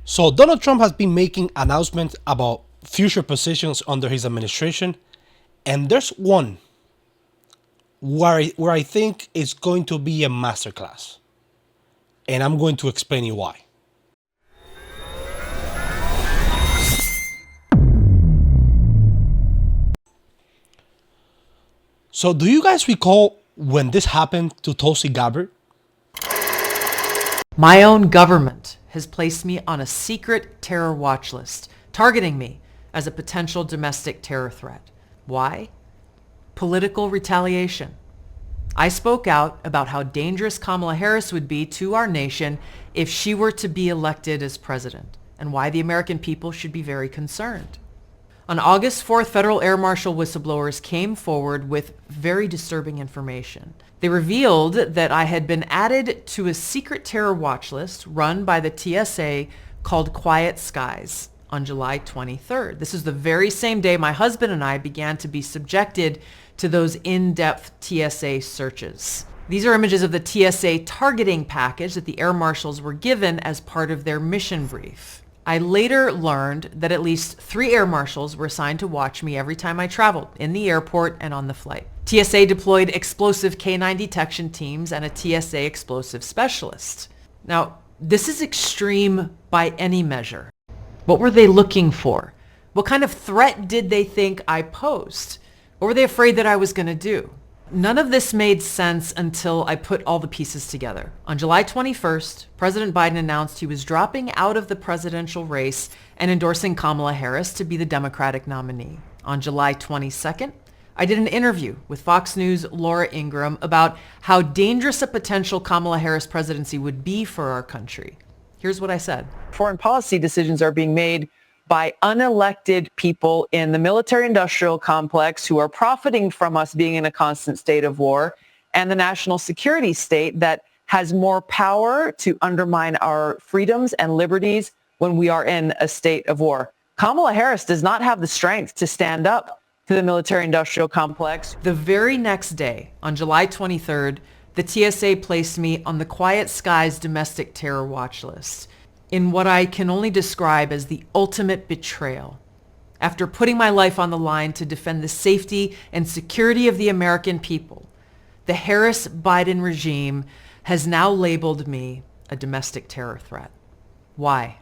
So Donald Trump has been making announcements about future positions under his administration, and there's one where I think it's going to be a masterclass, and I'm going to explain you why. So do you guys recall when this happened to Tulsi Gabbard? My own government has placed me on a secret terror watch list, targeting me as a potential domestic terror threat. Why? Political retaliation. I spoke out about how dangerous Kamala Harris would be to our nation if she were to be elected as president, and why the American people should be very concerned. On August 4th, federal air marshal whistleblowers came forward with very disturbing information. They revealed that I had been added to a secret terror watch list run by the TSA called Quiet Skies on July 23rd. This is the very same day my husband and I began to be subjected to those in-depth TSA searches. These are images of the TSA targeting package that the air marshals were given as part of their mission brief. I later learned that at least 3 air marshals were assigned to watch me every time I traveled, in the airport and on the flight. TSA deployed explosive K9 detection teams and a TSA explosive specialist. Now, this is extreme by any measure. What were they looking for? What kind of threat did they think I posed? What were they afraid that I was going to do? None of this made sense until I put all the pieces together. On July 21st, President Biden announced he was dropping out of the presidential race and endorsing Kamala Harris to be the Democratic nominee. On July 22nd, I did an interview with Fox News' Laura Ingraham about how dangerous a potential Kamala Harris presidency would be for our country. Here's what I said. Foreign policy decisions are being made by unelected people in the military-industrial complex who are profiting from us being in a constant state of war, and the national security state that has more power to undermine our freedoms and liberties when we are in a state of war. Kamala Harris does not have the strength to stand up to the military-industrial complex. The very next day, on July 23rd, the TSA placed me on the Quiet Skies domestic terror watch list, in what I can only describe as the ultimate betrayal. After putting my life on the line to defend the safety and security of the American people, the Harris-Biden regime has now labeled me a domestic terror threat. Why?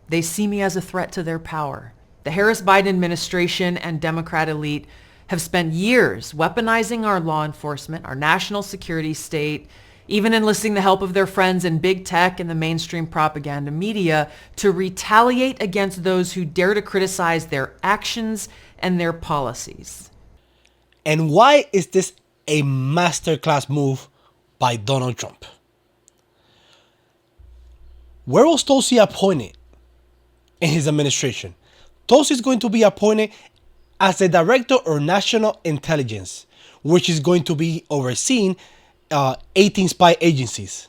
They see me as a threat to their power. The Harris-Biden administration and Democrat elite have spent years weaponizing our law enforcement, our national security state, even enlisting the help of their friends in big tech and the mainstream propaganda media to retaliate against those who dare to criticize their actions and their policies. And why is this a masterclass move by Donald Trump? Where was Tulsi appointed in his administration? Tulsi is going to be appointed as the Director of National Intelligence, which is going to be overseeing 18 spy agencies.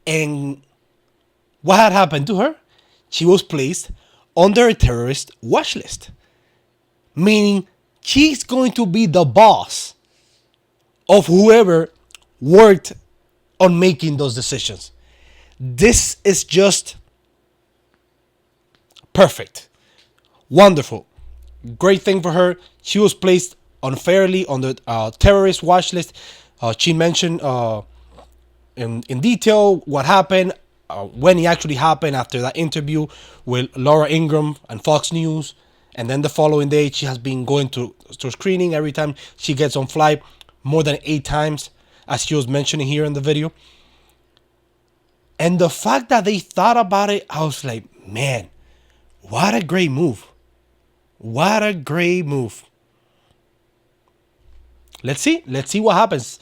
And what had happened to her? She was placed under a terrorist watch list, meaning she's going to be the boss of whoever worked on making those decisions. This is just perfect. Wonderful. Great thing for her. She was placed unfairly on the terrorist watch list. She mentioned in detail what happened, when it actually happened after that interview with Laura Ingraham and Fox News. And then the following day, she has been going to screening every time she gets on flight, more than 8 times, as she was mentioning here in the video. And the fact that they thought about it, I was like, man, what a great move. What a great move. Let's see what happens.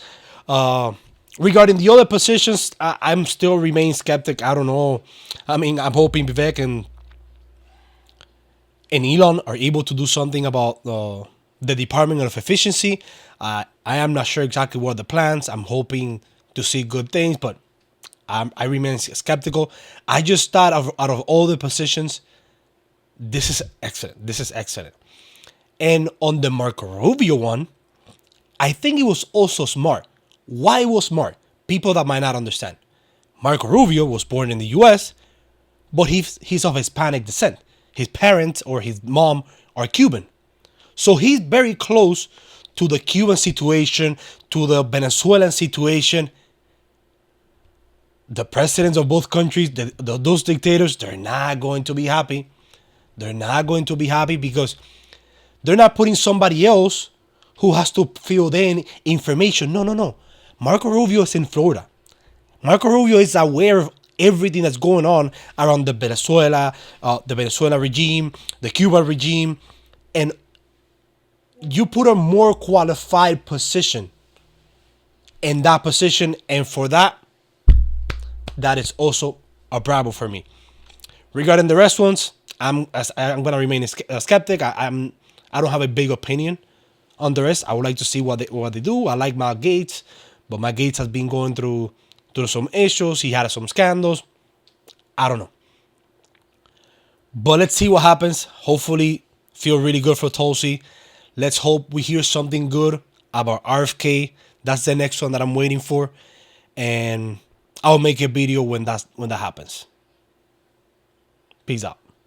Regarding the other positions, I'm still remain skeptic. I don't know. I mean, I'm hoping Vivek and Elon are able to do something about the Department of Efficiency. I am not sure exactly what the plans. I'm hoping to see good things, but I remain skeptical. I just thought out of all the positions, this is excellent. This is excellent. And on the Marco Rubio one, I think it was also smart. Why it was smart? People that might not understand. Marco Rubio was born in the U.S., but he's of Hispanic descent. His parents or his mom are Cuban. So he's very close to the Cuban situation, to the Venezuelan situation. The presidents of both countries, those dictators, they're not going to be happy. They're not going to be happy because they're not putting somebody else who has to fill in information. No, no, no. Marco Rubio is in Florida. Marco Rubio is aware of everything that's going on around the Venezuela regime, the Cuba regime, and you put a more qualified position in that position, and for that is also a bravo for me. Regarding the rest ones, I'm gonna remain a skeptic. I don't have a big opinion on the rest. I would like to see what they do. I like Matt Gaetz, but Matt Gaetz has been going through some issues. He had some scandals. I don't know. But let's see what happens. Hopefully, feel really good for Tulsi. Let's hope we hear something good about RFK. That's the next one that I'm waiting for. And I'll make a video when that happens. Peace out.